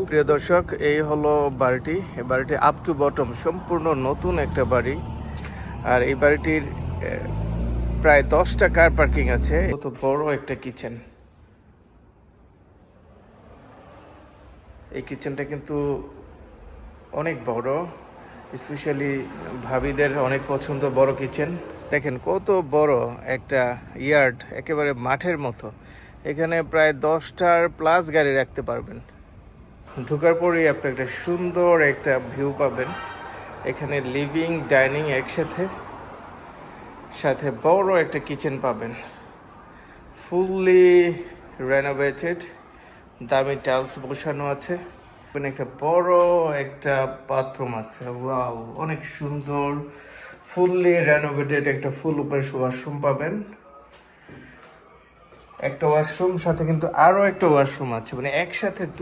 প্রিয় দর্শক, এই হলো বাড়িটি। এই বাড়িটি আপ টু বটম সম্পূর্ণ নতুন একটা বাড়ি। আর এই বাড়িটির প্রায় 10টা কার পার্কিং আছে। কত বড় একটা কিচেন! এই কিচেনটা কিন্তু অনেক বড়, স্পেশালি ভাবিদের অনেক পছন্দ বড় কিচেন। দেখেন কত বড় একটা ইয়ার্ড, একেবারে মাঠের মতো। এখানে প্রায় 10টার প্লাস গাড়ি রাখতে পারবেন। ঢোকার পরেই আপনি একটা সুন্দর একটা ভিউ পাবেন। এখানে লিভিং ডাইনিং একসাথে, সাথে বড় একটা কিচেন পাবেন, ফুললি রেনোভেটেড, দামি টাইলস বসানো আছে। এখানে একটা বড় একটা বাথরুম আছে। ওয়াও, অনেক সুন্দর, ফুললি রেনোভেটেড একটা ফুল উপরে ওয়াশরুম পাবেন। একটা ওয়াশরুম সাথে কিন্তু আরো একটা ওয়াশরুম আছে, মানে একসাথে